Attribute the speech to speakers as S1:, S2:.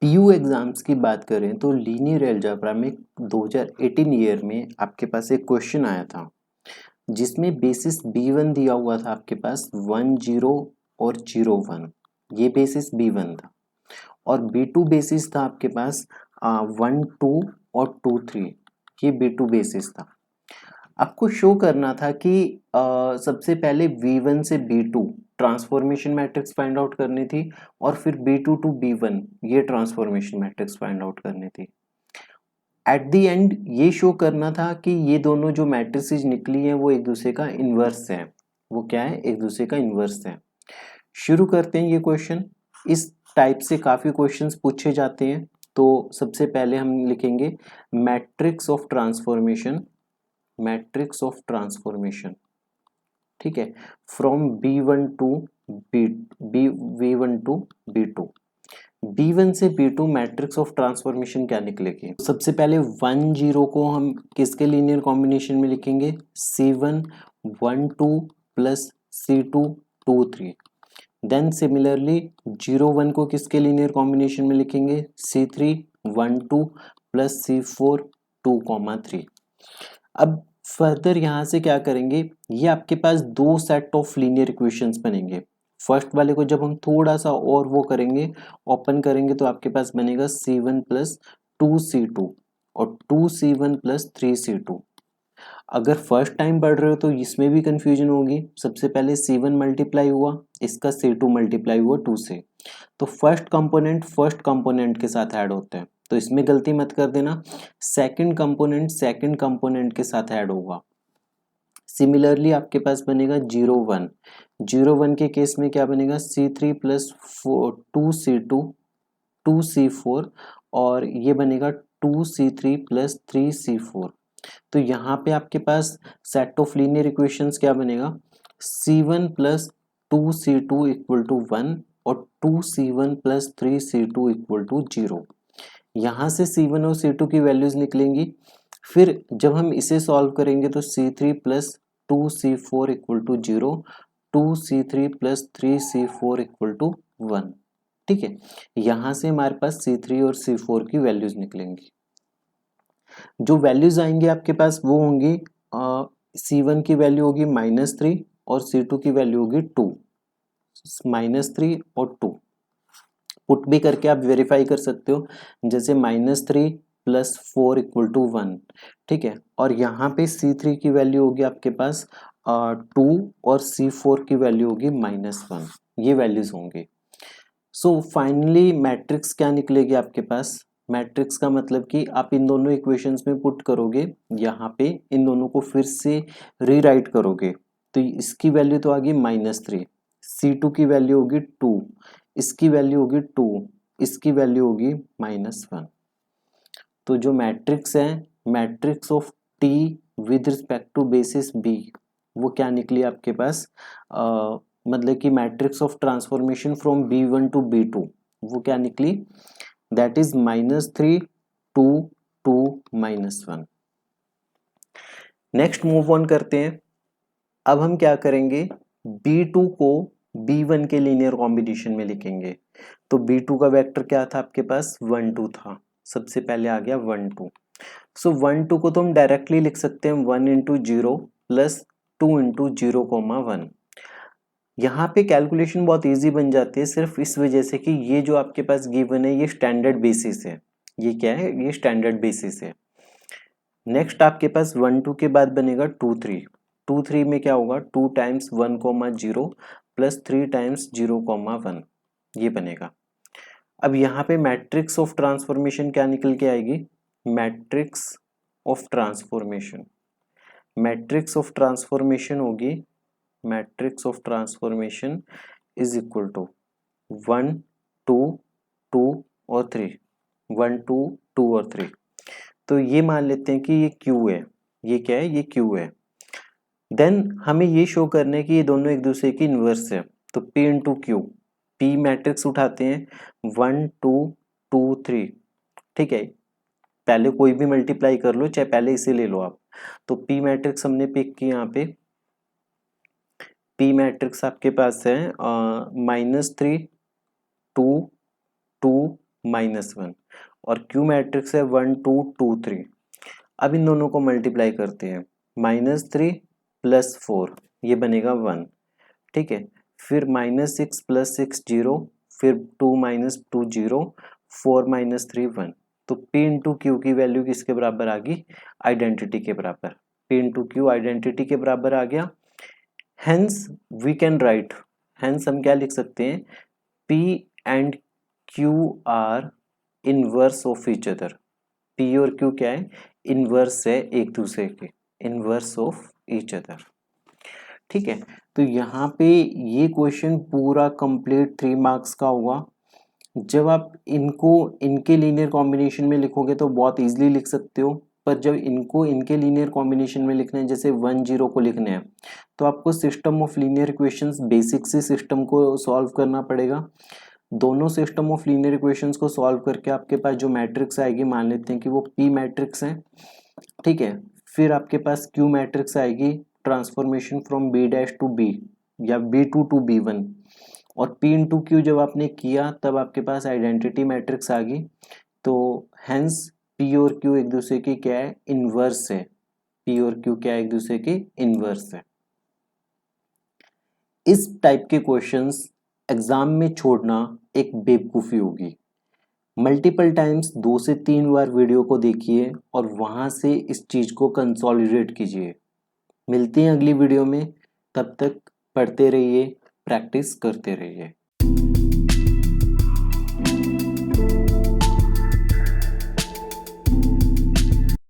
S1: PU exams की बात करें तो लीनियर अलजेब्रा में 2018 ईयर में आपके पास एक क्वेश्चन आया था जिसमें बेसिस B1 दिया हुआ था आपके पास 1 0 और 0 1। ये बेसिस B1 था और B2 बेसिस था आपके पास 1 2 और 2 3। ये B2 बेसिस था। आपको शो करना था कि सबसे पहले V1 से B2 transformation matrix find out करनी थी और फिर B2 टू B1 ये ट्रांसफॉर्मेशन मैट्रिक्स फाइंड आउट करनी थी। एट द एंड ये शो करना था कि ये दोनों जो मैट्रिसेस निकली हैं वो एक दूसरे का इन्वर्स है। वो क्या है? एक दूसरे का इन्वर्स है। शुरू करते हैं ये क्वेश्चन। इस टाइप से काफी क्वेश्चंस पूछे जाते हैं। तो सबसे पहले हम लिखेंगे matrix of transformation, matrix of transformation, ठीक है, from B1 to V1 to B2। B1 से B2 मैट्रिक्स ऑफ ट्रांसफॉर्मेशन क्या निकलेगी? सबसे पहले 1 0 को हम किसके लीनियर कॉम्बिनेशन में लिखेंगे? C1 1 2 plus C2 2 3। Then similarly 0 1 को किसके लीनियर कॉम्बिनेशन में लिखेंगे? C3 1 2 plus C4 2 3। अब फर्दर यहाँ से क्या करेंगे? ये आपके पास दो सेट ऑफ लीनियर इक्वेशंस बनेंगे। फर्स्ट वाले को जब हम थोड़ा सा और वो करेंगे, ओपन करेंगे, तो आपके पास बनेगा C1 प्लस 2C2 और 2C1 प्लस 3C2। अगर फर्स्ट टाइम पढ़ रहे हो तो इसमें भी कंफ्यूजन होगी। सबसे पहले C1 मल्टीप्लाई हुआ, इसका C2 मल्टीप्लाई हुआ 2 से, तो फर्स्ट कंपोनेंट के साथ ऐड होते हैं, तो इसमें गलती मत कर देना। सेकंड कंपोनेंट के साथ ऐड होगा। सिमिलरली आपके पास बनेगा 0 1। 0 1 के केस में क्या बनेगा? C3 प्लस 2C2 2C4 और ये बनेगा 2C3 प्लस 3C4। तो यहाँ पे आपके पास सेट ऑफ लीनियर इक्वेशंस क्या बनेगा? C1 plus 2C2 equal to 1 और 2C1 plus 3C2 equal to 0। यहाँ से C1 और C2 की वैल्यूज निकलेंगी। फिर जब हम इसे सॉल्व करेंगे तो C3 plus 2C4 equal to 0, 2C3 plus 3C4 equal to 1। ठीक है, यहाँ से हमारे पास C3 और C4 की वैल्यूज निकलेंगी। जो वैल्यूज आएंगे आपके पास वो होंगी C1 की वैल्यू होगी -3 और C2 की वैल्यू होगी 2, -3 और 2। पुट भी करके आप वेरीफाई कर सकते हो, जैसे -3 प्लस 4 इक्वल टू 1। ठीक है, और यहाँ पे C3 की वैल्यू होगी आपके पास 2 और C4 की वैल्यू होगी -1। ये वैल्यूज होंगी। सो फाइनली मैट्रिक्स क्या निकलेगी आपके पास? मैट्रिक्स का मतलब कि आप इन दोनों इक्वेशंस में पुट करोगे, यहाँ पे इन दोनों को फिर से रीराइट करोगे, तो इसकी वैल्यू तो आ गई -3, C2 की वैल्यू होगी 2, इसकी वैल्यू होगी 2, इसकी वैल्यू होगी -1। तो जो मैट्रिक्स है, matrix of T with respect to basis B, वो क्या निकली आपके पास? मतलब कि matrix of transformation from B1 to B2, वो क्या निकली? That is -3 2 2 -1। Next move on करते हैं। अब हम क्या करेंगे? B2 को B1 के लीनियर कॉम्बिनेशन में लिखेंगे। तो B2 का वेक्टर क्या था आपके पास? 1 2 था। सबसे पहले आ गया 1 2। सो 1 2 को तो हम डायरेक्टली लिख सकते हैं 1 इंटू 0 प्लस 2 इंटू 0 1। यहाँ पे कैलकुलेशन बहुत इजी बन जाती है सिर्फ इस वजह से कि ये जो आपके पास गिवन है ये स्टैंडर्ड बेसिस है। ये क्या है? ये स्टैंडर्ड बेसिस है। नेक्स्ट आपके पास 1 2 के बाद बनेगा 2 3। 2 3 में क्या होगा? 2 टाइम्स 1 0 प्लस 3 टाइम्स 0 1, ये बनेगा। अब यहाँ पे मैट्रिक्स ऑफ ट्रांसफॉर्मेशन क्या निकल के आएगी? Matrix of transformation, matrix of transformation होगी, matrix of transformation is equal to 1 2 2 और 3, 1 2 2 और 3। तो ये मान लेते हैं कि ये Q है। ये क्या है? ये Q है। देन हमें ये शो करना है कि ये दोनों एक दूसरे की इन्वर्स है, तो P into Q, P matrix उठाते हैं 1 2 2 3। ठीक है, पहले कोई भी मल्टीप्लाई कर लो, चाहे पहले इसे ले लो आप। तो P मैट्रिक्स हमने पिक की यहाँ पे। P मैट्रिक्स आपके पास है -3 2 2 -1 और Q मैट्रिक्स है 1 2 2 3। अब इन दोनों को मल्टीप्लाई करते हैं, -3 + 4 ये बनेगा 1, ठीक है। फिर -6 + 6 0, फिर 2 - 2 0, 4 - 3 1। तो P इंटू क्यू की वैल्यू किसके बराबर आ गई? आइडेंटिटी के बराबर। P इंटू क्यू आइडेंटिटी के बराबर आ गया। Hence we can write, hence हम क्या लिख सकते हैं? P and Q are inverse of each other. P और Q क्या है? इनवर्स है एक दूसरे के, इनवर्स ऑफ ईच अदर, ठीक है। तो यहाँ पे ये क्वेश्चन पूरा कंप्लीट 3 मार्क्स का होगा। जब आप इनको इनके लीनियर कॉम्बिनेशन में लिखोगे तो बहुत इजीली लिख सकते हो, पर जब इनको इनके लीनियर कॉम्बिनेशन में लिखना है, जैसे 1 0 को लिखने हैं, तो आपको system of linear equations basic से सिस्टम को सॉल्व करना पड़ेगा। दोनों सिस्टम ऑफ लीनियर इक्वेशंस को सॉल्व करके आपके पास जो मैट्रिक्स आएगी, मान लेते हैं कि वो P मैट्रिक्स है, ठीक है। फिर आपके पास Q मैट्रिक्स आएगी, transformation from B dash to B या B2 टू B1, और P इंटू क्यू जब आपने किया तब आपके पास आइडेंटिटी मैट्रिक्स आ गई। तो हेंस P और Q एक दूसरे की क्या है? इनवर्स है। P और Q क्या है? एक दूसरे की इनवर्स है। इस टाइप के क्वेश्चंस एग्जाम में छोड़ना एक बेवकूफ़ी होगी। मल्टीपल टाइम्स 2 से 3 बार वीडियो को देखिए और वहां से इस चीज को कंसोलिडेट कीजिए। मिलते हैं अगली वीडियो में, तब तक पढ़ते रहिए, प्रैक्टिस करते रहिए।